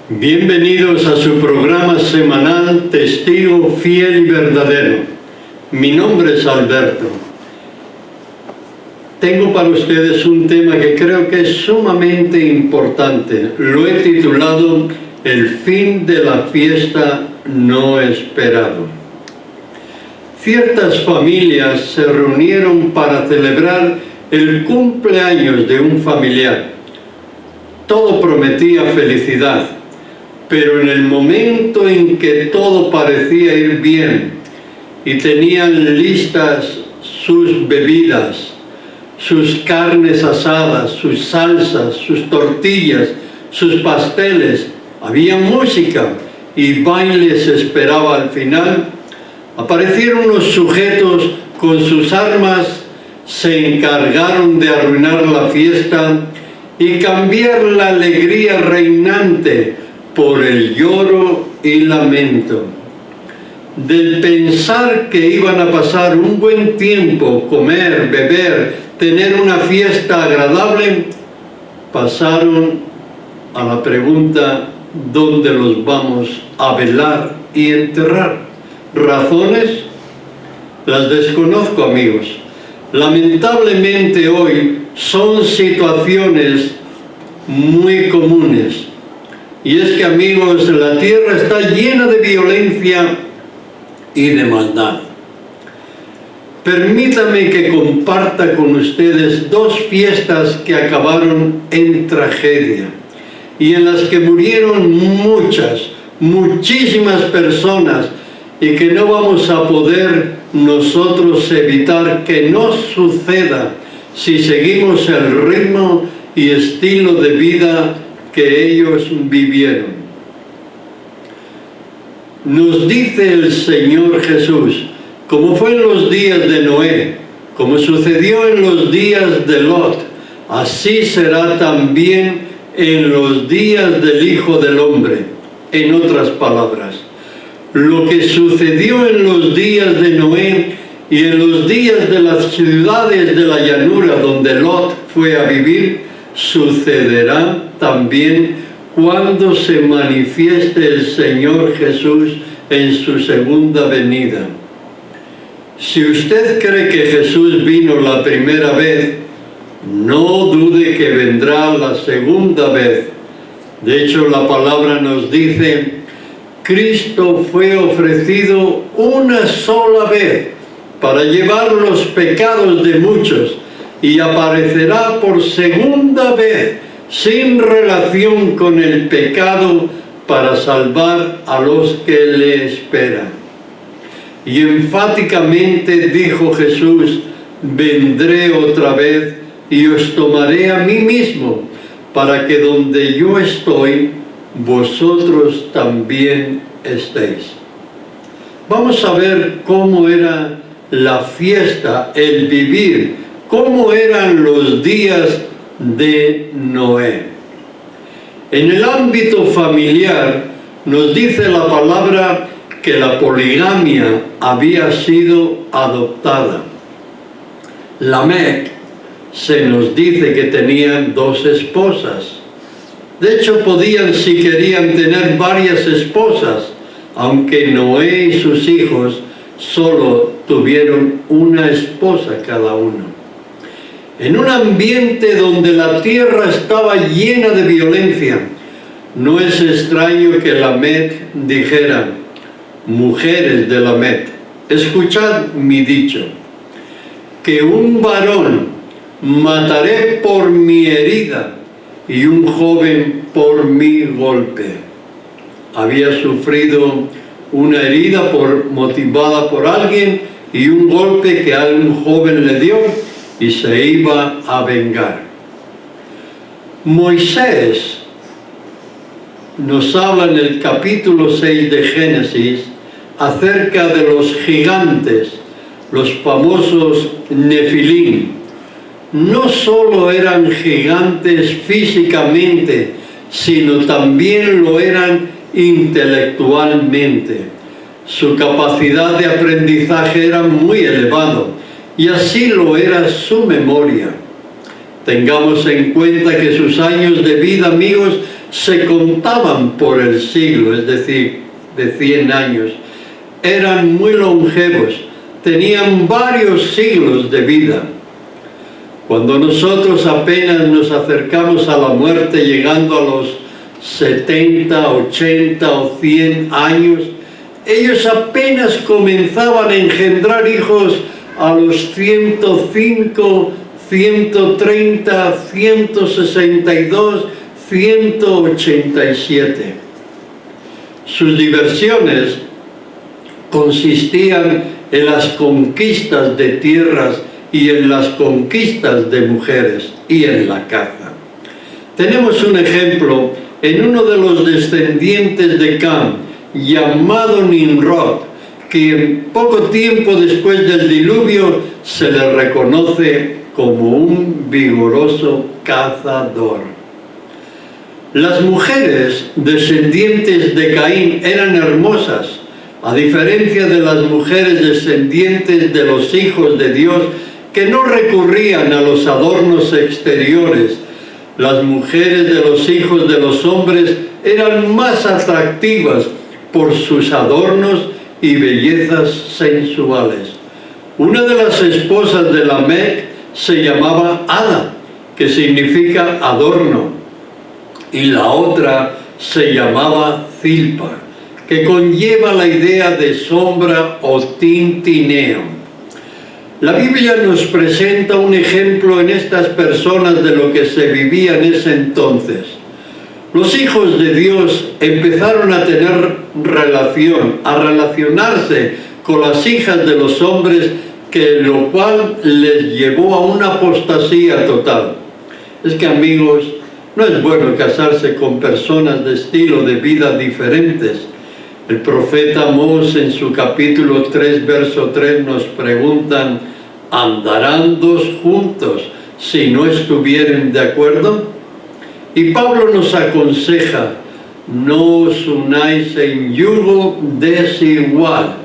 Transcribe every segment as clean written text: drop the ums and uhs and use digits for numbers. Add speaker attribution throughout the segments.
Speaker 1: Bienvenidos a su programa semanal Testigo Fiel y Verdadero. Mi nombre es Alberto. Tengo para ustedes un tema que creo que es sumamente importante. Lo he titulado El fin de la fiesta no esperado. Ciertas familias se reunieron para celebrar el cumpleaños de un familiar. Todo prometía felicidad, pero en el momento en que todo parecía ir bien y tenían listas sus bebidas, sus carnes asadas, sus salsas, sus tortillas, sus pasteles, había música y baile se esperaba al final, aparecieron unos sujetos con sus armas, se encargaron de arruinar la fiesta y cambiar la alegría reinante por el lloro y lamento. Del pensar que iban a pasar un buen tiempo, comer, beber, tener una fiesta agradable, pasaron a la pregunta: ¿dónde los vamos a velar y enterrar? ¿Razones? Las desconozco, amigos. Lamentablemente hoy son situaciones muy comunes. Y es que, amigos, la tierra está llena de violencia y de maldad. Permítame que comparta con ustedes dos fiestas que acabaron en tragedia y en las que murieron muchísimas personas y que no vamos a poder nosotros evitar que no suceda si seguimos el ritmo y estilo de vida que ellos vivieron. Nos dice el Señor Jesús: como fue en los días de Noé, como sucedió en los días de Lot, así será también en los días del Hijo del Hombre. En otras palabras, lo que sucedió en los días de Noé y en los días de las ciudades de la llanura donde Lot fue a vivir, sucederá también cuando se manifieste el Señor Jesús en su segunda venida. Si usted cree que Jesús vino la primera vez, no dude que vendrá la segunda vez. De hecho, la palabra nos dice: Cristo fue ofrecido una sola vez para llevar los pecados de muchos y aparecerá por segunda vez sin relación con el pecado para salvar a los que le esperan. Y enfáticamente dijo Jesús: vendré otra vez y os tomaré a mí mismo, para que donde yo estoy, vosotros también estéis. Vamos a ver cómo era la fiesta, el vivir, cómo eran los días de Noé. En el ámbito familiar nos dice la palabra que la poligamia había sido adoptada. Lamec se nos dice que tenían 2 esposas. De hecho, podían, si querían, tener varias esposas, aunque Noé y sus hijos solo tuvieron una esposa cada uno. En un ambiente donde la tierra estaba llena de violencia, no es extraño que Lamec dijera: mujeres de Lamec, escuchad mi dicho, que un varón mataré por mi herida y un joven por mi golpe. Había sufrido una herida motivada por alguien y un golpe que algún joven le dio y se iba a vengar. Moisés nos habla en el capítulo 6 de Génesis acerca de los gigantes, los famosos Nefilim. No solo eran gigantes físicamente, sino también lo eran intelectualmente. Su capacidad de aprendizaje era muy elevada y así lo era su memoria. Tengamos en cuenta que sus años de vida, amigos, se contaban por el siglo, es decir, de 100 años. Eran muy longevos, tenían varios siglos de vida. Cuando nosotros apenas nos acercamos a la muerte, llegando a los 70, 80 o 100 años, ellos apenas comenzaban a engendrar hijos a los 105, 130, 162, 187. Sus diversiones consistían en las conquistas de tierras y en las conquistas de mujeres y en la caza. Tenemos un ejemplo en uno de los descendientes de Cam, llamado Nimrod, que poco tiempo después del diluvio se le reconoce como un vigoroso cazador. Las mujeres descendientes de Caín eran hermosas, a diferencia de las mujeres descendientes de los hijos de Dios, que no recurrían a los adornos exteriores. Las mujeres de los hijos de los hombres eran más atractivas por sus adornos y bellezas sensuales. Una de las esposas de Lamec se llamaba Ada, que significa adorno, y la otra se llamaba Zilpa, que conlleva la idea de sombra o tintineo. La Biblia nos presenta un ejemplo en estas personas de lo que se vivía en ese entonces. Los hijos de Dios empezaron a tener a relacionarse con las hijas de los hombres, lo cual les llevó a una apostasía total. Es que, amigos, no es bueno casarse con personas de estilo de vida diferentes. El profeta Amós en su capítulo 3, verso 3 nos preguntan: ¿andarán dos juntos si no estuvieren de acuerdo? Y Pablo nos aconseja: no os unáis en yugo desigual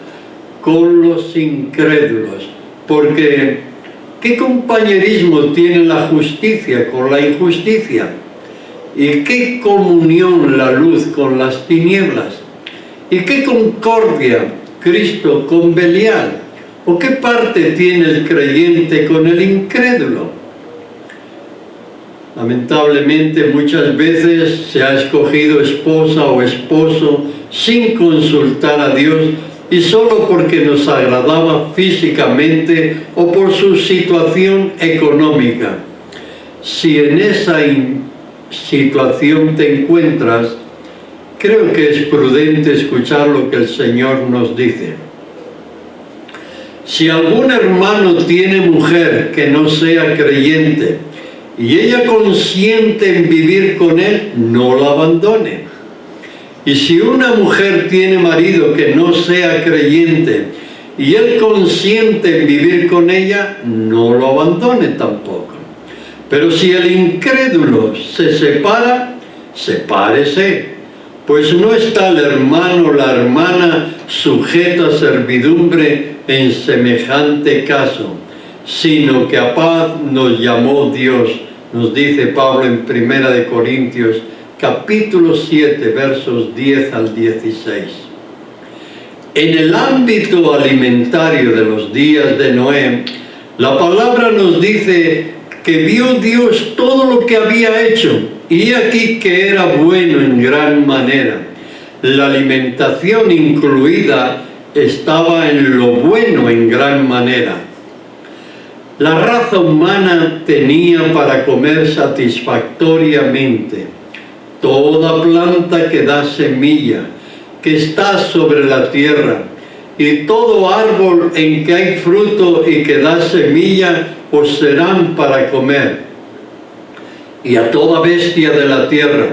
Speaker 1: con los incrédulos, porque ¿qué compañerismo tiene la justicia con la injusticia? ¿Y qué comunión la luz con las tinieblas? ¿Y qué concordia Cristo con Belial? ¿O qué parte tiene el creyente con el incrédulo? Lamentablemente muchas veces se ha escogido esposa o esposo sin consultar a Dios y solo porque nos agradaba físicamente o por su situación económica. Si en esa situación te encuentras, creo que es prudente escuchar lo que el Señor nos dice. Si algún hermano tiene mujer que no sea creyente y ella consiente en vivir con él, no la abandone. Y si una mujer tiene marido que no sea creyente y él consiente en vivir con ella, no lo abandone tampoco. Pero si el incrédulo se separa, sepárese, pues no está el hermano o la hermana sujeta a servidumbre en semejante caso, sino que a paz nos llamó Dios, nos dice Pablo en 1 de Corintios, capítulo 7, versos 10 al 16. En el ámbito alimentario de los días de Noé, la palabra nos dice que vio Dios todo lo que había hecho, y aquí que era bueno en gran manera. La alimentación incluida estaba en lo bueno en gran manera. La raza humana tenía para comer satisfactoriamente toda planta que da semilla, que está sobre la tierra, y todo árbol en que hay fruto y que da semilla, os serán para comer. Y a toda bestia de la tierra,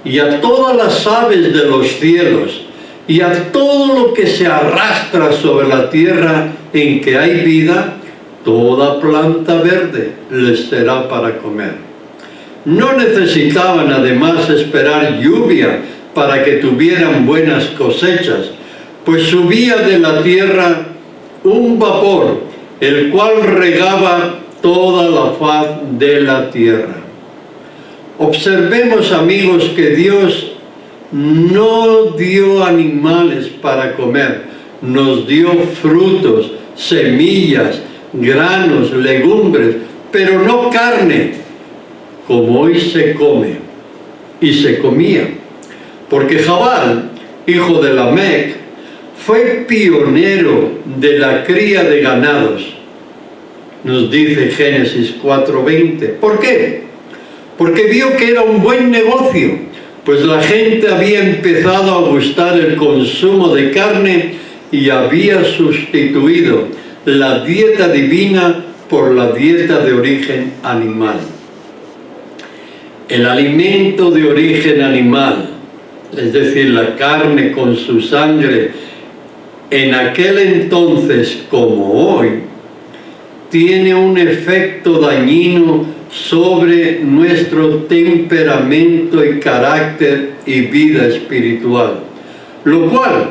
Speaker 1: y a todas las aves de los cielos, y a todo lo que se arrastra sobre la tierra en que hay vida, toda planta verde les será para comer. No necesitaban además esperar lluvia para que tuvieran buenas cosechas, pues subía de la tierra un vapor, el cual regaba toda la faz de la tierra. Observemos, amigos, que Dios no dio animales para comer, nos dio frutos, semillas, granos, legumbres, pero no carne, como hoy se come y se comía. Porque Jabal, hijo de Lamec, fue pionero de la cría de ganados, nos dice Génesis 4:20. ¿Por qué? Porque vio que era un buen negocio, pues la gente había empezado a gustar el consumo de carne y había sustituido la dieta divina por la dieta de origen animal. El alimento de origen animal, es decir, la carne con su sangre, en aquel entonces como hoy, tiene un efecto dañino sobre nuestro temperamento y carácter y vida espiritual, lo cual,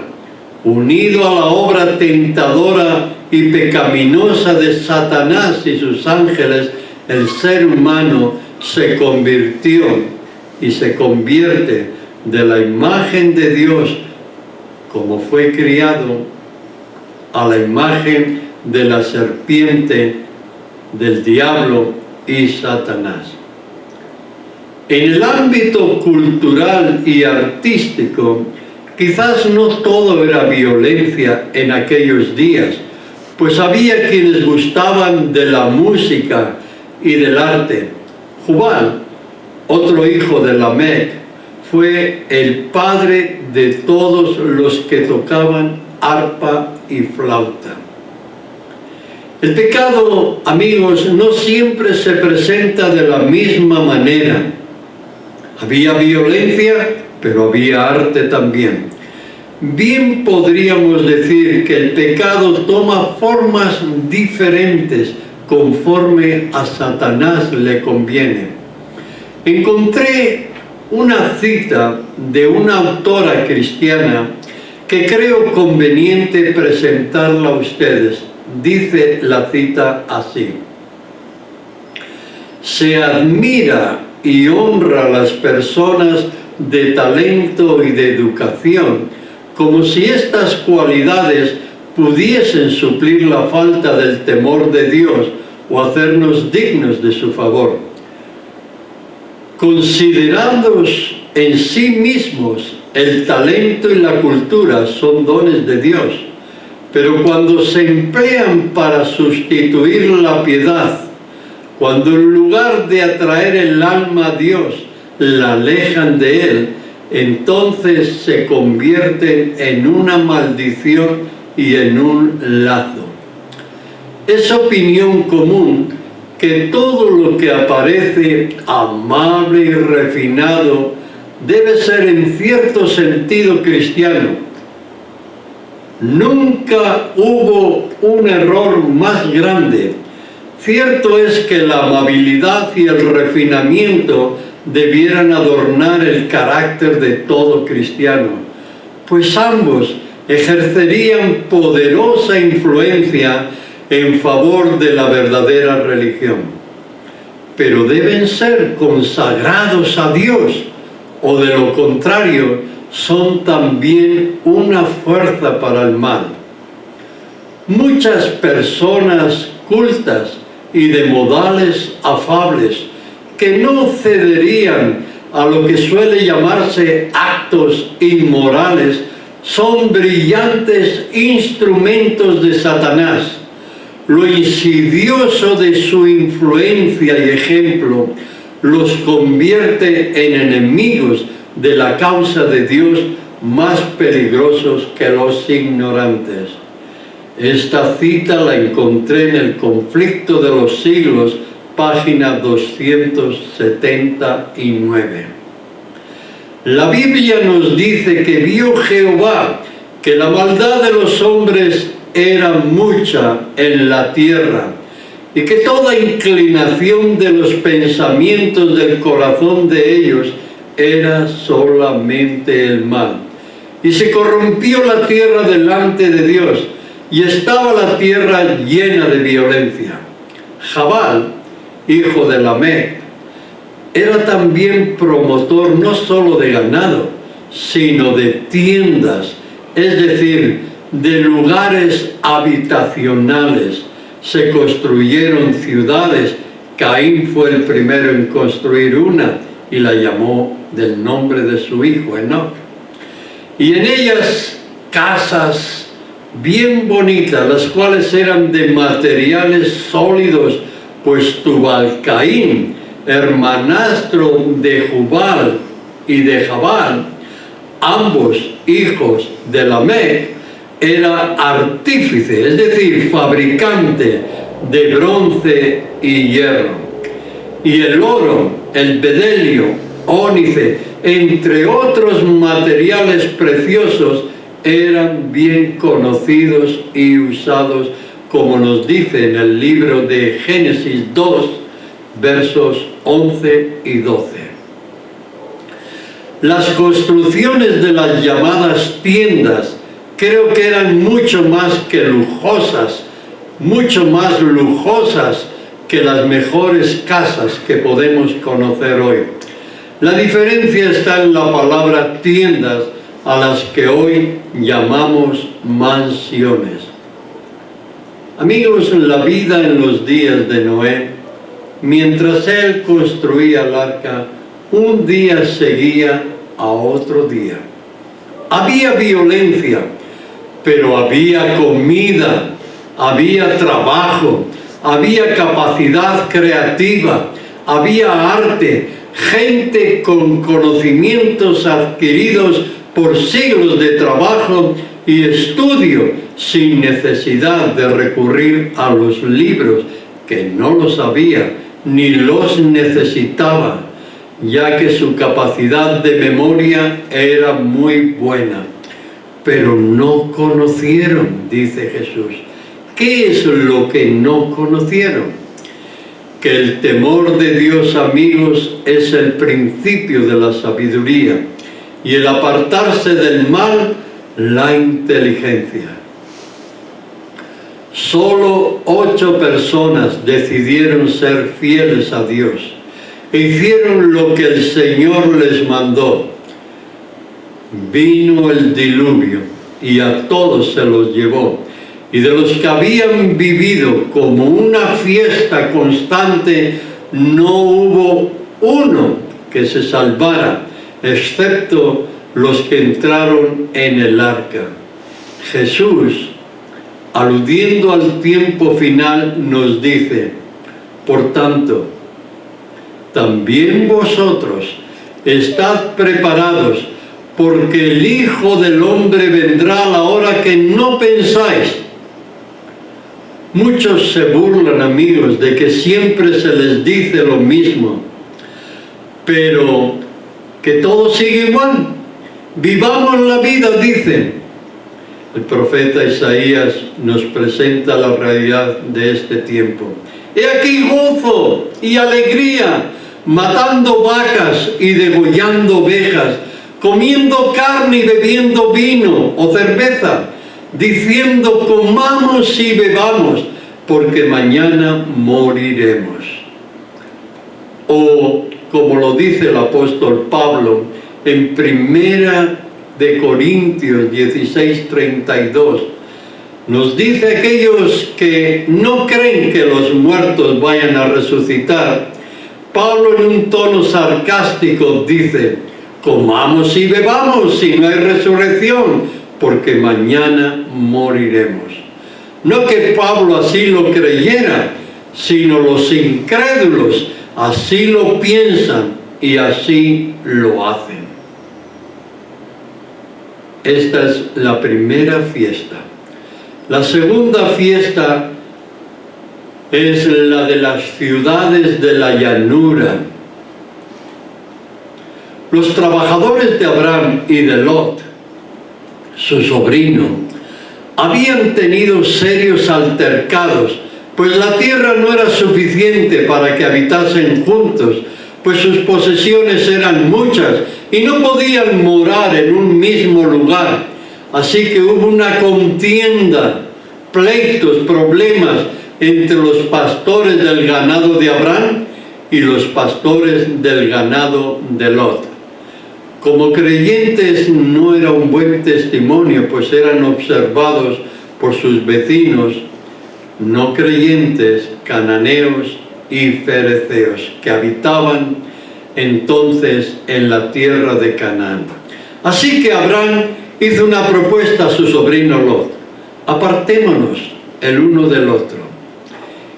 Speaker 1: unido a la obra tentadora y pecaminosa de Satanás y sus ángeles, el ser humano se convirtió y se convierte de la imagen de Dios, como fue criado, a la imagen de la serpiente, del diablo y Satanás. En el ámbito cultural y artístico, quizás no todo era violencia en aquellos días, pues había quienes gustaban de la música y del arte. Jubal, otro hijo de Lamec, fue el padre de todos los que tocaban arpa y flauta. El pecado, amigos, no siempre se presenta de la misma manera. Había violencia, pero había arte también. Bien podríamos decir que el pecado toma formas diferentes conforme a Satanás le conviene. Encontré una cita de una autora cristiana que creo conveniente presentarla a ustedes. Dice la cita así: se admira y honra a las personas de talento y de educación, como si estas cualidades pudiesen suplir la falta del temor de Dios o hacernos dignos de su favor. Considerados en sí mismos, el talento y la cultura son dones de Dios, pero cuando se emplean para sustituir la piedad, cuando en lugar de atraer el alma a Dios, la alejan de Él, entonces se convierten en una maldición y en un lazo. Es opinión común que todo lo que aparece amable y refinado debe ser en cierto sentido cristiano. Nunca hubo un error más grande. Cierto es que la amabilidad y el refinamiento debieran adornar el carácter de todo cristiano, pues ambos ejercerían poderosa influencia en favor de la verdadera religión. Pero deben ser consagrados a Dios, o de lo contrario, son también una fuerza para el mal. Muchas personas cultas y de modales afables que no cederían a lo que suele llamarse actos inmorales son brillantes instrumentos de Satanás. Lo insidioso de su influencia y ejemplo los convierte en enemigos de la causa de Dios, más peligrosos que los ignorantes. Esta cita la encontré en el Conflicto de los Siglos, página 279. La Biblia nos dice que vio Jehová que la maldad de los hombres era mucha en la tierra, y que toda inclinación de los pensamientos del corazón de ellos era solamente el mal. Y se corrompió la tierra delante de Dios, y estaba la tierra llena de violencia. Jabal, hijo de Lamec, era también promotor no solo de ganado, sino de tiendas, es decir, de lugares habitacionales. Se construyeron ciudades. Caín fue el primero en construir una y la llamó del nombre de su hijo, Enoc. Y en ellas casas bien bonitas, las cuales eran de materiales sólidos, pues Tubal-Caín, hermanastro de Jubal y de Jabal, ambos hijos de Lamec, era artífice, es decir, fabricante de bronce y hierro. Y el oro, el bedelio, ónice, entre otros materiales preciosos, eran bien conocidos y usados, como nos dice en el libro de Génesis 2, versos 11 y 12. Las construcciones de las llamadas tiendas creo que eran mucho más que lujosas, mucho más lujosas que las mejores casas que podemos conocer hoy. La diferencia está en la palabra tiendas, a las que hoy llamamos mansiones. Amigos, la vida en los días de Noé, mientras él construía el arca, un día seguía a otro día. Había violencia, pero había comida, había trabajo, había capacidad creativa, había arte, gente con conocimientos adquiridos por siglos de trabajo y estudio, sin necesidad de recurrir a los libros, que no los había ni los necesitaba, ya que su capacidad de memoria era muy buena. Pero no conocieron, dice Jesús. ¿Qué es lo que no conocieron? Que el temor de Dios, amigos, es el principio de la sabiduría, y el apartarse del mal, la inteligencia. Solo 8 personas decidieron ser fieles a Dios e hicieron lo que el Señor les mandó. Vino el diluvio y a todos se los llevó. Y de los que habían vivido como una fiesta constante, no hubo uno que se salvara, excepto los que entraron en el arca. Jesús, aludiendo al tiempo final, nos dice: por tanto, también vosotros estad preparados, porque el Hijo del Hombre vendrá a la hora que no pensáis. Muchos se burlan, amigos, de que siempre se les dice lo mismo, pero que todo sigue igual. Vivamos la vida, dicen. El profeta Isaías nos presenta la realidad de este tiempo. He aquí gozo y alegría, matando vacas y degollando ovejas, comiendo carne y bebiendo vino o cerveza, diciendo: comamos y bebamos, porque mañana moriremos. O, como lo dice el apóstol Pablo en 1 de Corintios 16:32, nos dice: aquellos que no creen que los muertos vayan a resucitar, Pablo en un tono sarcástico dice: comamos y bebamos si no hay resurrección, porque mañana moriremos. No que Pablo así lo creyera, sino los incrédulos así lo piensan y así lo hacen. Esta es la primera fiesta. La segunda fiesta es la de las ciudades de la llanura. Los trabajadores de Abraham y de Lot, su sobrino, habían tenido serios altercados, pues la tierra no era suficiente para que habitasen juntos, pues sus posesiones eran muchas y no podían morar en un mismo lugar. Así que hubo una contienda, pleitos, problemas entre los pastores del ganado de Abraham y los pastores del ganado de Lot. Como creyentes no era un buen testimonio, pues eran observados por sus vecinos no creyentes, cananeos y fereceos, que habitaban entonces en la tierra de Canaán. Así que Abraham hizo una propuesta a su sobrino Lot: apartémonos el uno del otro.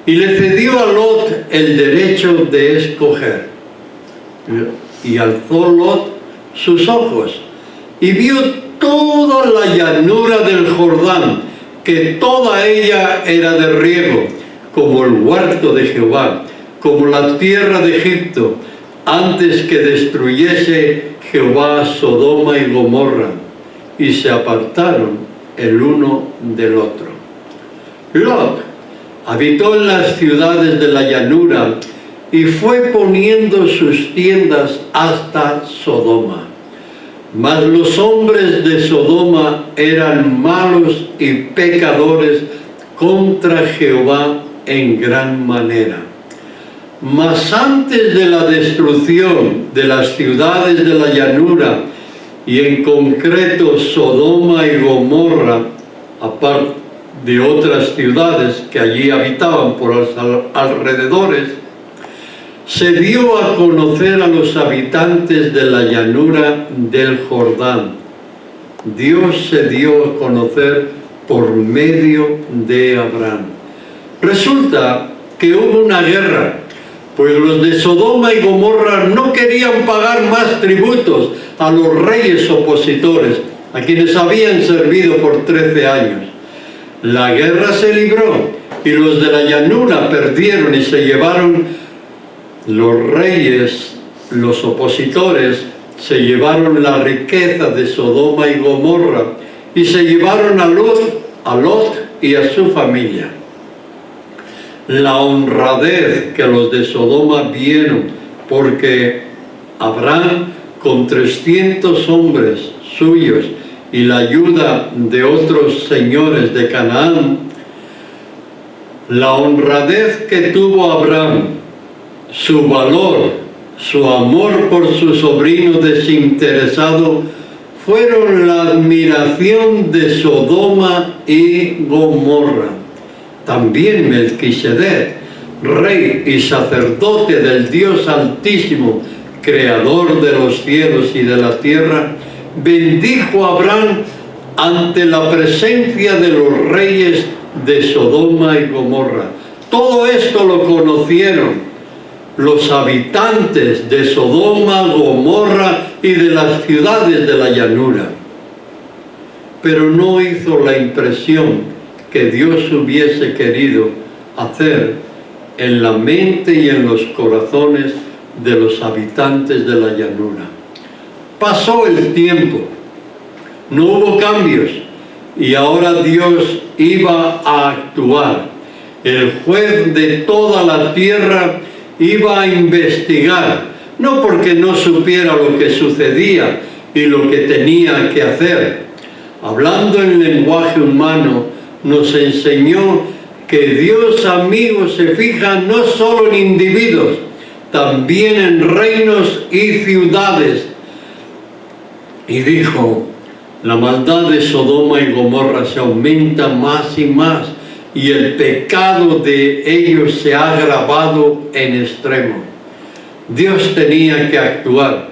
Speaker 1: Y le cedió a Lot el derecho de escoger. Y alzó Lot sus ojos y vio toda la llanura del Jordán, que toda ella era de riego, como el huerto de Jehová, como la tierra de Egipto, antes que destruyese Jehová Sodoma y Gomorra, y se apartaron el uno del otro. Lot habitó en las ciudades de la llanura y fue poniendo sus tiendas hasta Sodoma. Mas los hombres de Sodoma eran malos y pecadores contra Jehová en gran manera. Mas antes de la destrucción de las ciudades de la llanura, y en concreto Sodoma y Gomorra, aparte de otras ciudades que allí habitaban por los alrededores, se dio a conocer a los habitantes de la llanura del Jordán. Dios se dio a conocer por medio de Abraham. Resulta que hubo una guerra, pues los de Sodoma y Gomorra no querían pagar más tributos a los reyes opositores, a quienes habían servido por 13 años. La guerra se libró y los de la llanura perdieron y se llevaron. Los reyes, los opositores, se llevaron la riqueza de Sodoma y Gomorra y se llevaron a Lot y a su familia. La honradez que los de Sodoma vieron, porque Abraham con 300 hombres suyos y la ayuda de otros señores de Canaán, la honradez que tuvo Abraham, su valor, su amor por su sobrino desinteresado, fueron la admiración de Sodoma y Gomorra. También Melquisedec, rey y sacerdote del Dios Altísimo, creador de los cielos y de la tierra, bendijo a Abraham ante la presencia de los reyes de Sodoma y Gomorra. Todo esto lo conocieron los habitantes de Sodoma, Gomorra y de las ciudades de la llanura. Pero no hizo la impresión que Dios hubiese querido hacer en la mente y en los corazones de los habitantes de la llanura. Pasó el tiempo, no hubo cambios, y ahora Dios iba a actuar. El juez de toda la tierra iba a investigar, no porque no supiera lo que sucedía y lo que tenía que hacer. Hablando en lenguaje humano, nos enseñó que Dios, amigos, se fija no solo en individuos, también en reinos y ciudades. Y dijo: la maldad de Sodoma y Gomorra se aumenta más y más, y el pecado de ellos se ha agravado en extremo. Dios tenía que actuar,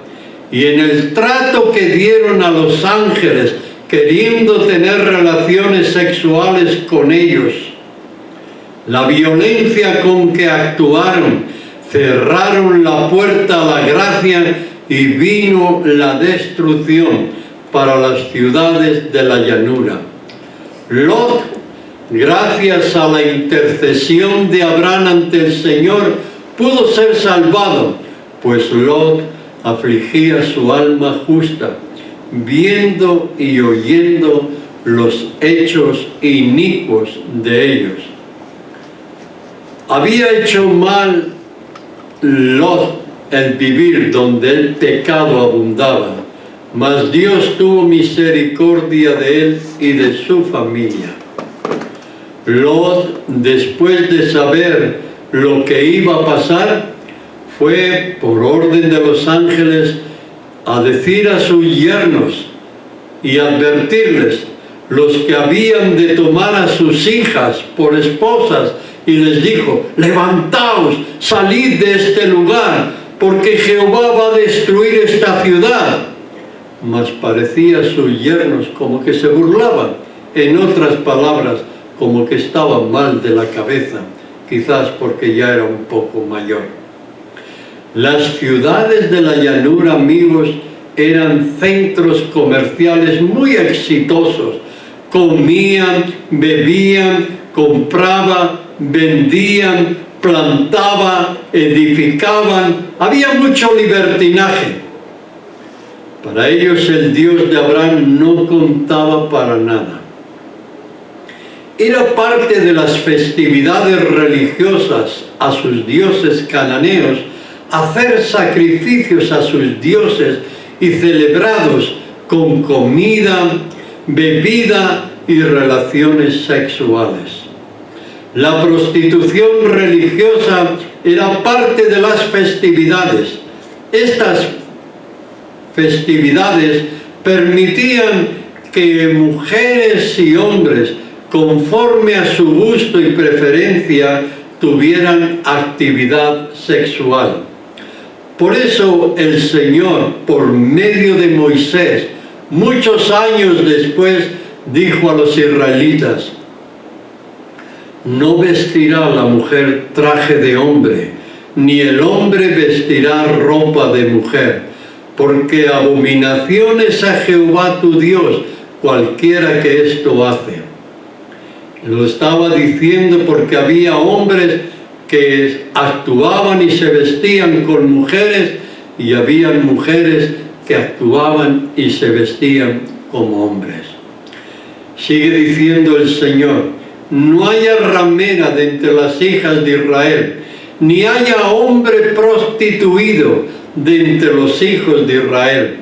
Speaker 1: y en el trato que dieron a los ángeles, queriendo tener relaciones sexuales con ellos, la violencia con que actuaron, cerraron la puerta a la gracia y vino la destrucción para las ciudades de la llanura. Lot, gracias a la intercesión de Abraham ante el Señor, pudo ser salvado, pues Lot afligía su alma justa, viendo y oyendo los hechos inicuos de ellos. Había hecho mal Lot el vivir donde el pecado abundaba, mas Dios tuvo misericordia de él y de su familia. Lot, después de saber lo que iba a pasar, fue por orden de los ángeles a decir a sus yernos y advertirles los que habían de tomar a sus hijas por esposas, y les dijo: levantaos, salid de este lugar, porque Jehová va a destruir esta ciudad. Mas parecía a sus yernos como que se burlaban, en otras palabras, como que estaban mal de la cabeza, quizás porque ya era un poco mayor. Las ciudades de la llanura, amigos, eran centros comerciales muy exitosos. Comían, bebían, compraban, vendían, plantaban, edificaban. Había mucho libertinaje. Para ellos el Dios de Abraham no contaba para nada. Era parte de las festividades religiosas a sus dioses cananeos hacer sacrificios a sus dioses y celebrados con comida, bebida y relaciones sexuales. La prostitución religiosa era parte de las festividades. Estas festividades permitían que mujeres y hombres, conforme a su gusto y preferencia, tuvieran actividad sexual. Por eso el Señor, por medio de Moisés, muchos años después, dijo a los israelitas: no vestirá la mujer traje de hombre, ni el hombre vestirá ropa de mujer, porque abominación es a Jehová tu Dios cualquiera que esto hace. Lo estaba diciendo porque había hombres que actuaban y se vestían con mujeres, y habían mujeres que actuaban y se vestían como hombres. Sigue diciendo el Señor: no haya ramera de entre las hijas de Israel, ni haya hombre prostituido de entre los hijos de Israel.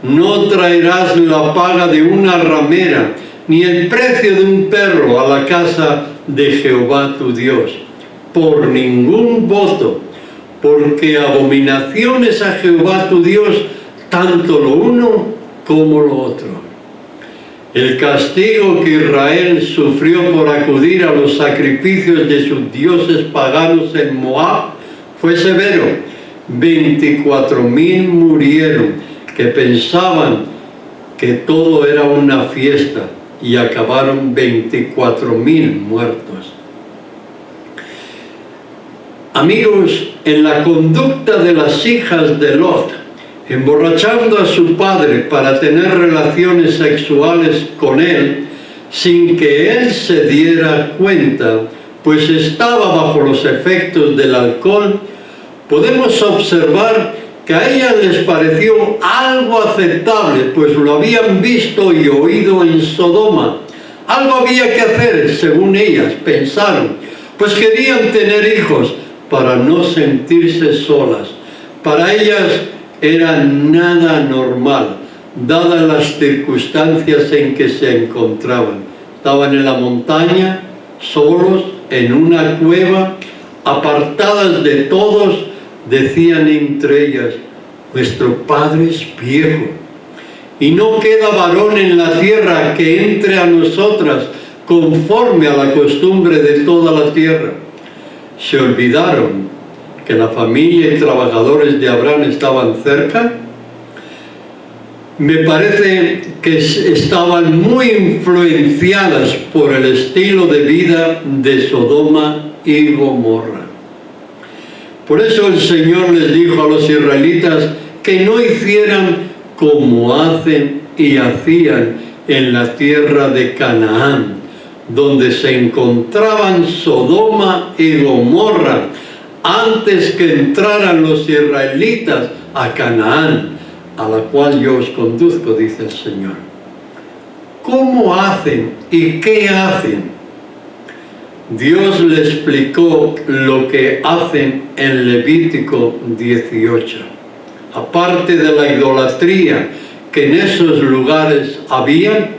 Speaker 1: No traerás la paga de una ramera, ni el precio de un perro a la casa de Jehová tu Dios, por ningún voto, porque abominación es a Jehová tu Dios tanto lo uno como lo otro. El castigo que Israel sufrió por acudir a los sacrificios de sus dioses paganos en Moab fue severo. 24,000 murieron, que pensaban que todo era una fiesta, y acabaron 24,000 muertos. Amigos, en la conducta de las hijas de Lot, emborrachando a su padre para tener relaciones sexuales con él, sin que él se diera cuenta, pues estaba bajo los efectos del alcohol, podemos observar que a ellas les pareció algo aceptable, pues lo habían visto y oído en Sodoma. Algo había que hacer, según ellas pensaron, pues querían tener hijos para no sentirse solas. Para ellas era nada normal, dadas las circunstancias en que se encontraban. Estaban en la montaña, solos, en una cueva, apartadas de todos. Decían entre ellas: nuestro padre es viejo, y no queda varón en la tierra que entre a nosotras conforme a la costumbre de toda la tierra. Se olvidaron que la familia y trabajadores de Abraham estaban cerca. Me parece que estaban muy influenciadas por el estilo de vida de Sodoma y Gomorra. Por eso el Señor les dijo a los israelitas que no hicieran como hacen y hacían en la tierra de Canaán, donde se encontraban Sodoma y Gomorra, antes que entraran los israelitas a Canaán, a la cual yo os conduzco, dice el Señor. ¿Cómo hacen y qué hacen? Dios le explicó lo que hacen en Levítico 18. Aparte de la idolatría que en esos lugares había,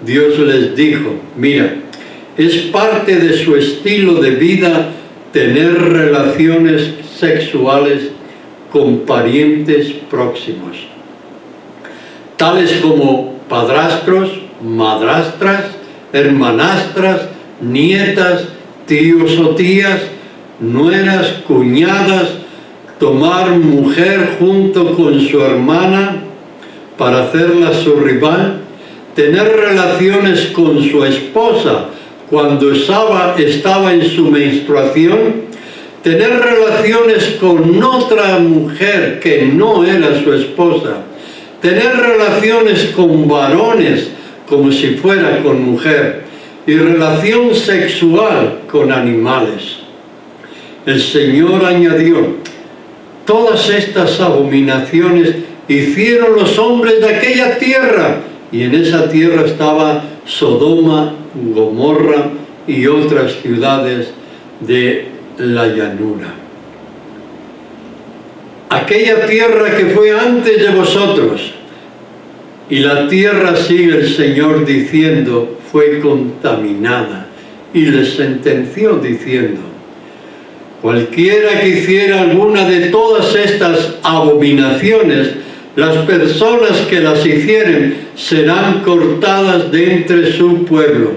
Speaker 1: Dios les dijo: mira, es parte de su estilo de vida tener relaciones sexuales con parientes próximos, tales como padrastros, madrastras, hermanastras, nietas, tíos o tías, nueras, cuñadas, tomar mujer junto con su hermana para hacerla su rival, tener relaciones con su esposa cuando estaba en su menstruación, tener relaciones con otra mujer que no era su esposa, tener relaciones con varones como si fuera con mujer, y relación sexual con animales. El Señor añadió: todas estas abominaciones hicieron los hombres de aquella tierra, y en esa tierra estaba Sodoma, Gomorra y otras ciudades de la llanura. Aquella tierra que fue antes de vosotros, y la tierra, sigue el Señor diciendo, fue contaminada, y les sentenció diciendo: cualquiera que hiciera alguna de todas estas abominaciones, las personas que las hicieren serán cortadas de entre su pueblo.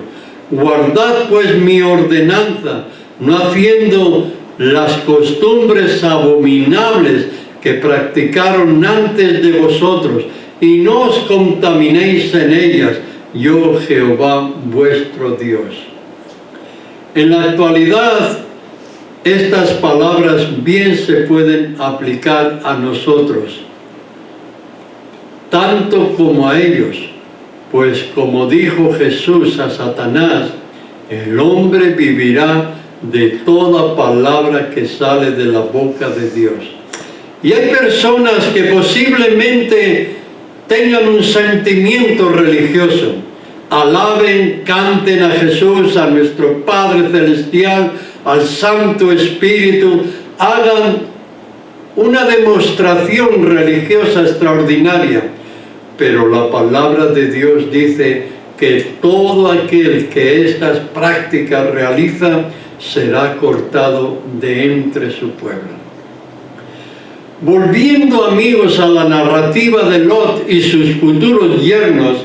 Speaker 1: Guardad pues mi ordenanza, no haciendo las costumbres abominables que practicaron antes de vosotros, y no os contaminéis en ellas, yo Jehová vuestro Dios. En la actualidad, estas palabras bien se pueden aplicar a nosotros, tanto como a ellos, pues como dijo Jesús a Satanás, el hombre vivirá de toda palabra que sale de la boca de Dios. Y hay personas que posiblemente tengan un sentimiento religioso, alaben, canten a Jesús, a nuestro Padre Celestial, al Santo Espíritu, hagan una demostración religiosa extraordinaria, pero la palabra de Dios dice que todo aquel que estas prácticas realiza será cortado de entre su pueblo. Volviendo, amigos, a la narrativa de Lot y sus futuros yernos,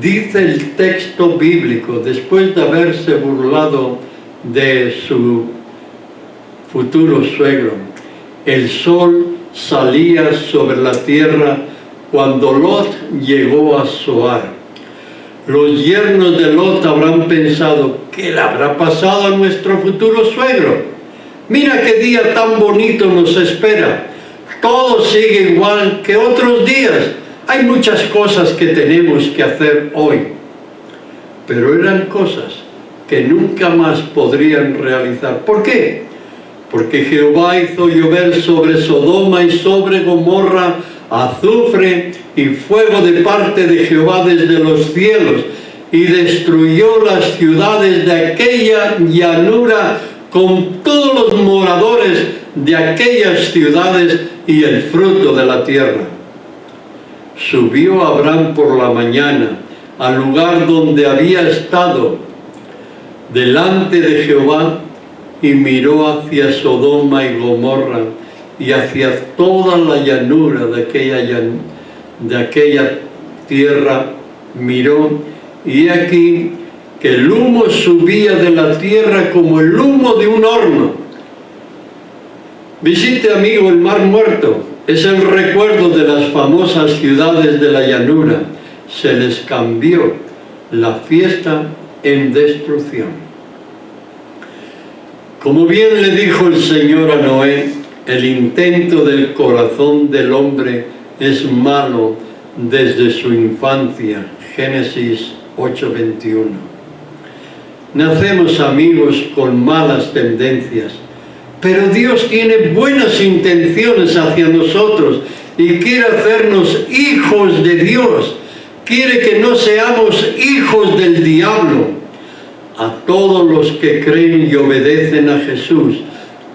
Speaker 1: dice el texto bíblico, después de haberse burlado de su futuro suegro: el sol salía sobre la tierra cuando Lot llegó a Zoar. Los yernos de Lot habrán pensado: ¿qué le habrá pasado a nuestro futuro suegro? Mira qué día tan bonito nos espera. Todo sigue igual que otros días. Hay muchas cosas que tenemos que hacer hoy. Pero eran cosas que nunca más podrían realizar. ¿Por qué? Porque Jehová hizo llover sobre Sodoma y sobre Gomorra azufre y fuego de parte de Jehová desde los cielos, y destruyó las ciudades de aquella llanura con todos los moradores de aquellas ciudades y el fruto de la tierra. Subió Abraham por la mañana al lugar donde había estado delante de Jehová, y miró hacia Sodoma y Gomorra y hacia toda la llanura de aquella tierra miró, y aquí que el humo subía de la tierra como el humo de un horno. Visite, amigo, el Mar Muerto. Es el recuerdo de las famosas ciudades de la llanura. Se les cambió la fiesta en destrucción. Como bien le dijo el Señor a Noé, el intento del corazón del hombre es malo desde su infancia. Génesis 8:21. Nacemos, amigos, con malas tendencias, pero Dios tiene buenas intenciones hacia nosotros y quiere hacernos hijos de Dios. Quiere que no seamos hijos del diablo. A todos los que creen y obedecen a Jesús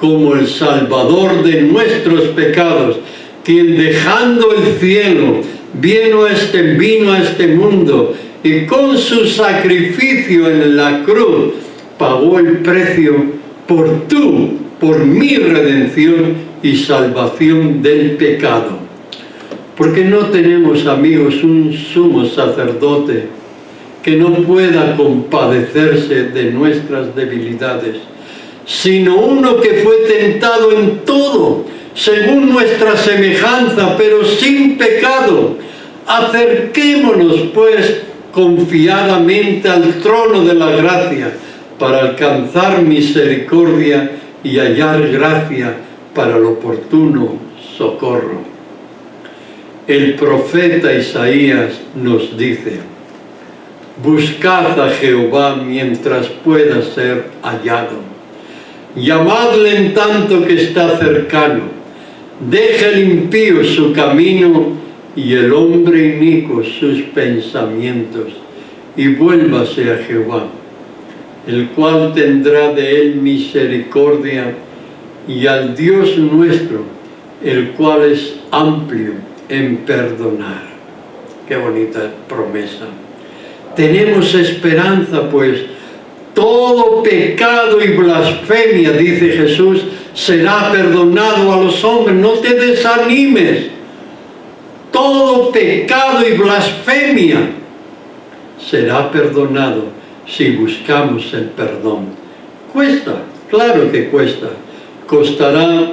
Speaker 1: como el Salvador de nuestros pecados, quien dejando el cielo vino a este mundo y con su sacrificio en la cruz pagó el precio por tu por mi redención y salvación del pecado. Porque no tenemos, amigos, un sumo sacerdote que no pueda compadecerse de nuestras debilidades, sino uno que fue tentado en todo, según nuestra semejanza, pero sin pecado. Acerquémonos, pues, confiadamente al trono de la gracia, para alcanzar misericordia y hallar gracia para el oportuno socorro. El profeta Isaías nos dice: buscad a Jehová mientras pueda ser hallado, llamadle en tanto que está cercano. Deja el impío su camino y el hombre inicuo sus pensamientos, y vuélvase a Jehová, el cual tendrá de él misericordia, y al Dios nuestro, el cual es amplio en perdonar. Qué bonita promesa. Tenemos esperanza, pues. Todo pecado y blasfemia, dice Jesús, será perdonado a los hombres. No te desanimes. Todo pecado y blasfemia será perdonado si buscamos el perdón. Cuesta, claro que cuesta. Costará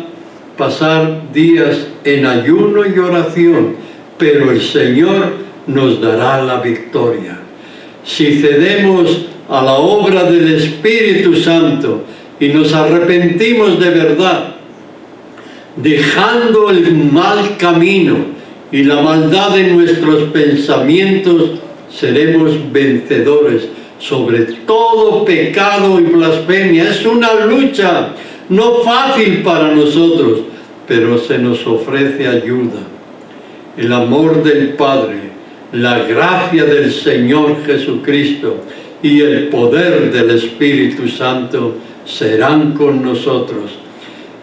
Speaker 1: pasar días en ayuno y oración, pero el Señor nos dará la victoria. Si cedemos a la obra del Espíritu Santo y nos arrepentimos de verdad, dejando el mal camino y la maldad en nuestros pensamientos, seremos vencedores sobre todo pecado y blasfemia. Es una lucha no fácil para nosotros, pero se nos ofrece ayuda. El amor del Padre, la gracia del Señor Jesucristo y el poder del Espíritu Santo serán con nosotros.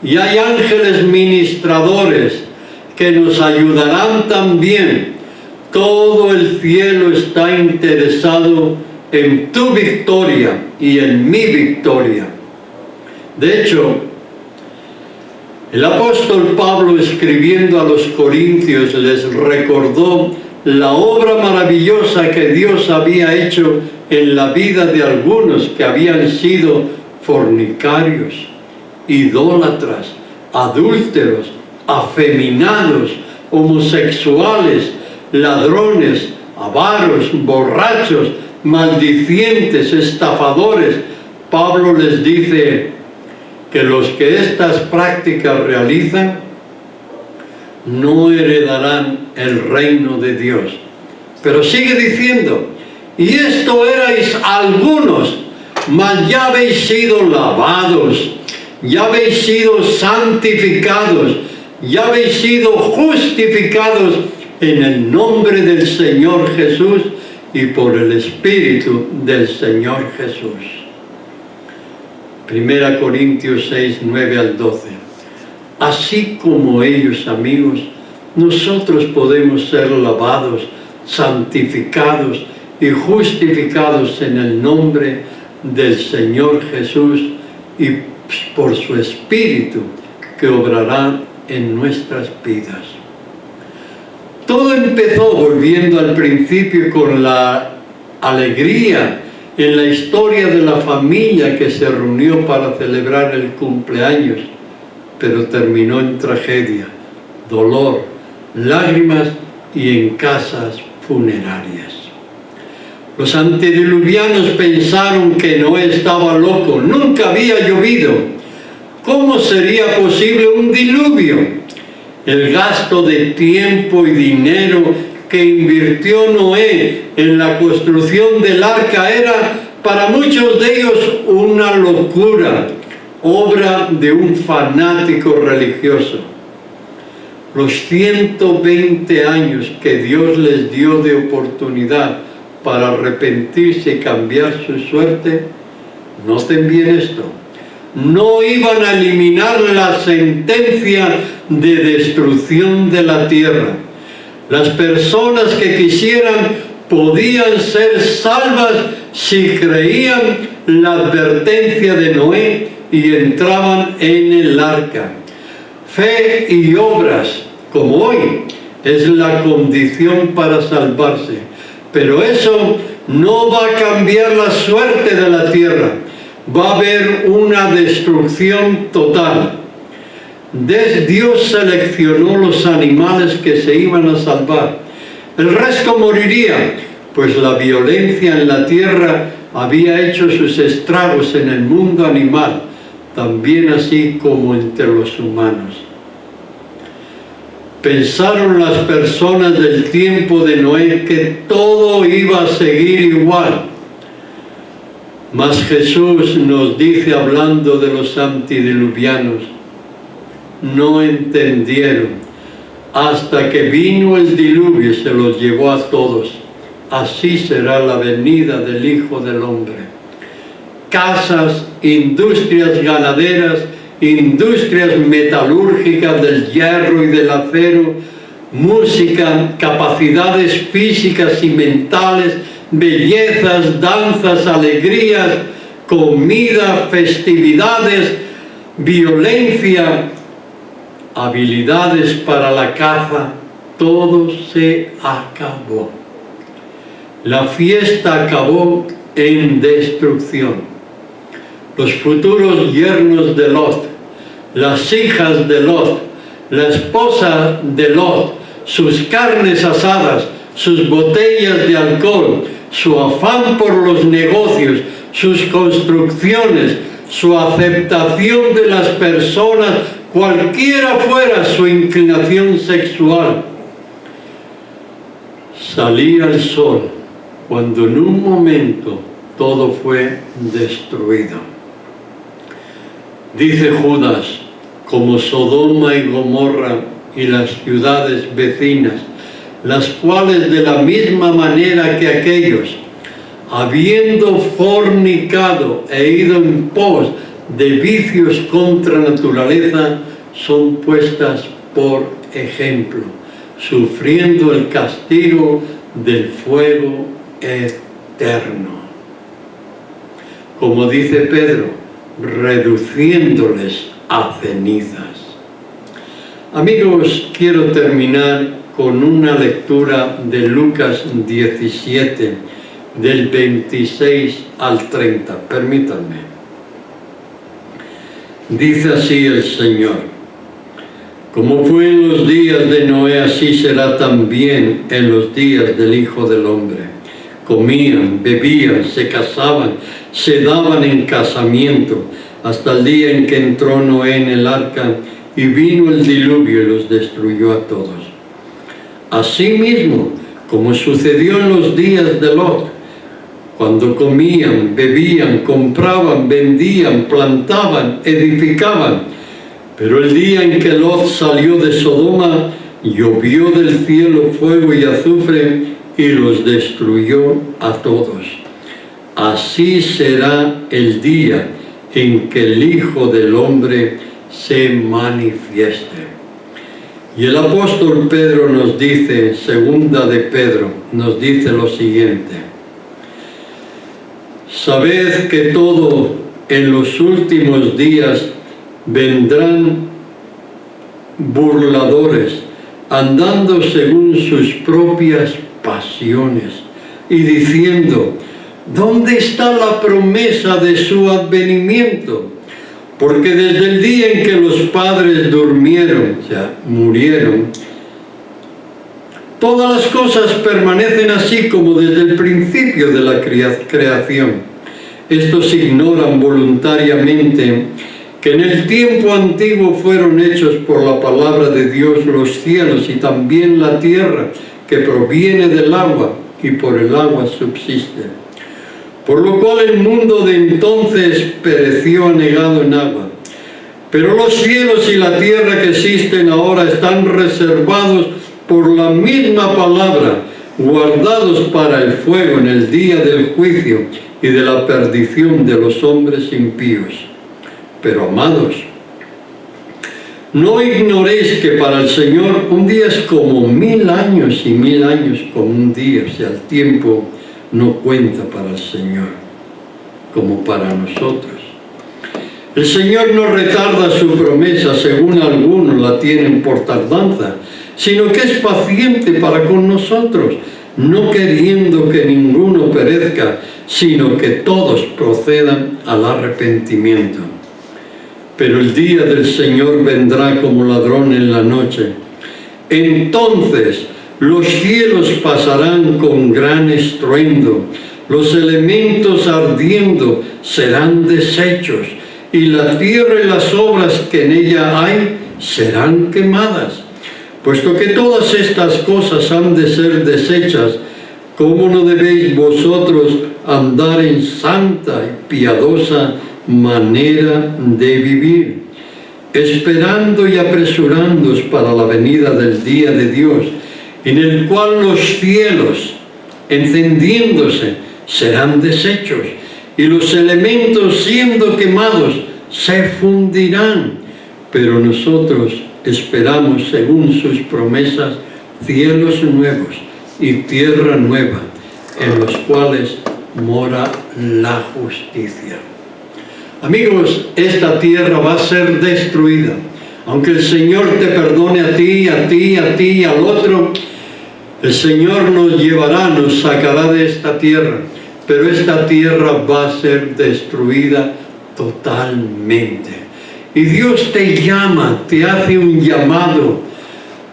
Speaker 1: Y hay ángeles ministradores que nos ayudarán también. Todo el cielo está interesado en tu victoria y en mi victoria. De hecho, el apóstol Pablo, escribiendo a los corintios, les recordó la obra maravillosa que Dios había hecho en la vida de algunos que habían sido fornicarios, idólatras, adúlteros, afeminados, homosexuales, ladrones, avaros, borrachos, maldicientes, estafadores. Pablo les dice que los que estas prácticas realizan no heredarán el reino de Dios. Pero sigue diciendo: y esto erais algunos, mas ya habéis sido lavados, ya habéis sido santificados, ya habéis sido justificados en el nombre del Señor Jesús y por el Espíritu del Señor Jesús. 1 Corintios 6, 9 al 12. Así como ellos, amigos, nosotros podemos ser lavados, santificados y justificados en el nombre del Señor Jesús y por su Espíritu que obrará en nuestras vidas. Todo empezó, volviendo al principio, con la alegría en la historia de la familia que se reunió para celebrar el cumpleaños, pero terminó en tragedia, dolor, lágrimas y en casas funerarias. Los antediluvianos pensaron que Noé estaba loco, nunca había llovido. ¿Cómo sería posible un diluvio? El gasto de tiempo y dinero que invirtió Noé en la construcción del arca era para muchos de ellos una locura, obra de un fanático religioso. Los 120 años que Dios les dio de oportunidad para arrepentirse y cambiar su suerte, noten bien esto, no iban a eliminar la sentencia de destrucción de la tierra. Las personas que quisieran podían ser salvas si creían la advertencia de Noé y entraban en el arca. Fe y obras, como hoy, es la condición para salvarse. Pero eso no va a cambiar la suerte de la tierra. Va a haber una destrucción total. Dios seleccionó los animales que se iban a salvar. El resto moriría, pues la violencia en la tierra había hecho sus estragos en el mundo animal, también así como entre los humanos. Pensaron las personas del tiempo de Noé que todo iba a seguir igual. Mas Jesús nos dice, hablando de los antediluvianos, no entendieron hasta que vino el diluvio y se los llevó a todos. Así será la venida del Hijo del Hombre. Casas, industrias ganaderas, industrias metalúrgicas del hierro y del acero, música, capacidades físicas y mentales, bellezas, danzas, alegrías, comida, festividades, violencia, habilidades para la caza, todo se acabó. La fiesta acabó en destrucción. Los futuros yernos de Lot, las hijas de Lot, la esposa de Lot, sus carnes asadas, sus botellas de alcohol, su afán por los negocios, sus construcciones, su aceptación de las personas, cualquiera fuera su inclinación sexual. Salía el sol cuando en un momento todo fue destruido. Dice Judas, como Sodoma y Gomorra y las ciudades vecinas, las cuales de la misma manera que aquellos, habiendo fornicado e ido en pos de vicios contra naturaleza, son puestas por ejemplo, sufriendo el castigo del fuego eterno. Como dice Pedro, reduciéndoles a cenizas. Amigos, quiero terminar con una lectura de Lucas 17, del 26 al 30. Permítanme. Dice así el Señor: como fue en los días de Noé, así será también en los días del Hijo del Hombre. Comían, bebían, se casaban, se daban en casamiento, hasta el día en que entró Noé en el arca y vino el diluvio y los destruyó a todos. Asimismo, como sucedió en los días de Lot, cuando comían, bebían, compraban, vendían, plantaban, edificaban. Pero el día en que Lot salió de Sodoma, llovió del cielo fuego y azufre y los destruyó a todos. Así será el día en que el Hijo del Hombre se manifieste. Y el apóstol Pedro nos dice, segunda de Pedro, nos dice lo siguiente: sabed que todo en los últimos días vendrán burladores, andando según sus propias pasiones, y diciendo, ¿dónde está la promesa de su advenimiento? Porque desde el día en que los padres durmieron, o sea, murieron, todas las cosas permanecen así como desde el principio de la creación. Estos ignoran voluntariamente que en el tiempo antiguo fueron hechos por la palabra de Dios los cielos y también la tierra, que proviene del agua y por el agua subsiste. Por lo cual el mundo de entonces pereció anegado en agua. Pero los cielos y la tierra que existen ahora están reservados por la misma palabra, guardados para el fuego en el día del juicio y de la perdición de los hombres impíos. Pero amados, no ignoréis que para el Señor un día es como 1000 años y 1000 años como un día. O sea, el tiempo no cuenta para el Señor como para nosotros. El Señor no retarda su promesa, según algunos la tienen por tardanza, sino que es paciente para con nosotros, no queriendo que ninguno perezca, sino que todos procedan al arrepentimiento. Pero el día del Señor vendrá como ladrón en la noche. Entonces los cielos pasarán con gran estruendo, los elementos ardiendo serán deshechos, y la tierra y las obras que en ella hay serán quemadas. Puesto que todas estas cosas han de ser deshechas, ¿cómo no debéis vosotros andar en santa y piadosa manera de vivir, esperando y apresurándoos para la venida del día de Dios, en el cual los cielos, encendiéndose, serán deshechos, y los elementos, siendo quemados, se fundirán? Pero nosotros esperamos, según sus promesas, cielos nuevos y tierra nueva, en los cuales mora la justicia. Amigos, esta tierra va a ser destruida. Aunque el Señor te perdone a ti, a ti, a ti y al otro, el Señor nos llevará, nos sacará de esta tierra. Pero esta tierra va a ser destruida totalmente. Y Dios te llama, te hace un llamado.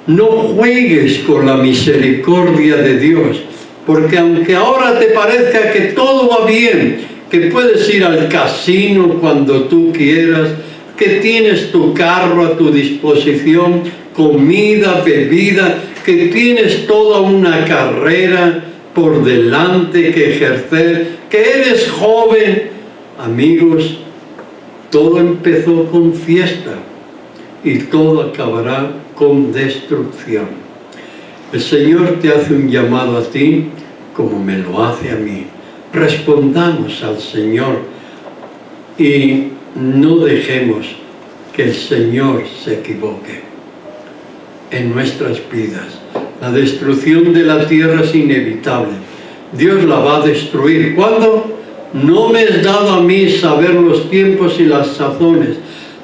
Speaker 1: No juegues con la misericordia de Dios, porque aunque ahora te parezca que todo va bien, que puedes ir al casino cuando tú quieras, que tienes tu carro a tu disposición, comida, bebida, que tienes toda una carrera por delante que ejercer, que eres joven, amigos, todo empezó con fiesta y todo acabará con destrucción. El Señor te hace un llamado a ti como me lo hace a mí. Respondamos al Señor y no dejemos que el Señor se equivoque en nuestras vidas. La destrucción de la tierra es inevitable. Dios la va a destruir. ¿Cuándo? No me es dado a mí saber los tiempos y las sazones,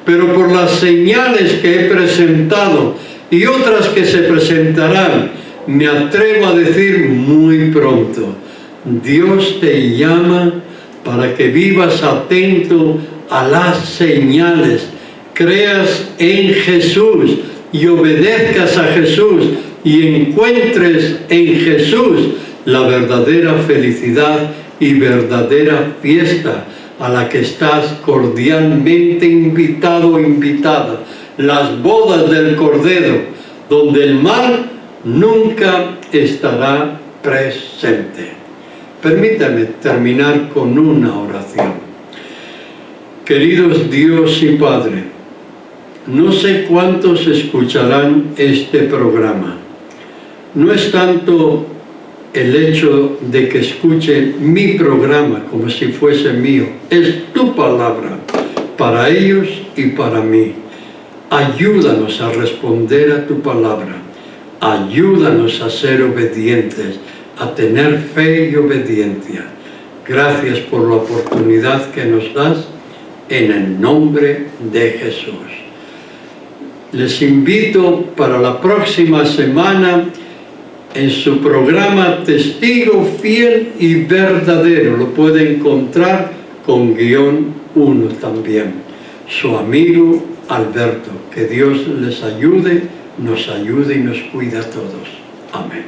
Speaker 1: pero por las señales que he presentado y otras que se presentarán, me atrevo a decir muy pronto. Dios te llama para que vivas atento a las señales, creas en Jesús y obedezcas a Jesús y encuentres en Jesús la verdadera felicidad y verdadera fiesta a la que estás cordialmente invitado o invitada, las bodas del Cordero, donde el mal nunca estará presente. Permítame terminar con una oración. Queridos Dios y Padre, no sé cuántos escucharán este programa. No es tanto el hecho de que escuchen mi programa como si fuese mío. Es tu palabra para ellos y para mí. Ayúdanos a responder a tu palabra. Ayúdanos a ser obedientes, a tener fe y obediencia. Gracias por la oportunidad que nos das en el nombre de Jesús. Les invito para la próxima semana en su programa Testigo Fiel y Verdadero. Lo puede encontrar con _1 también. Su amigo Alberto. Que Dios les ayude, nos ayude y nos cuide a todos. Amén.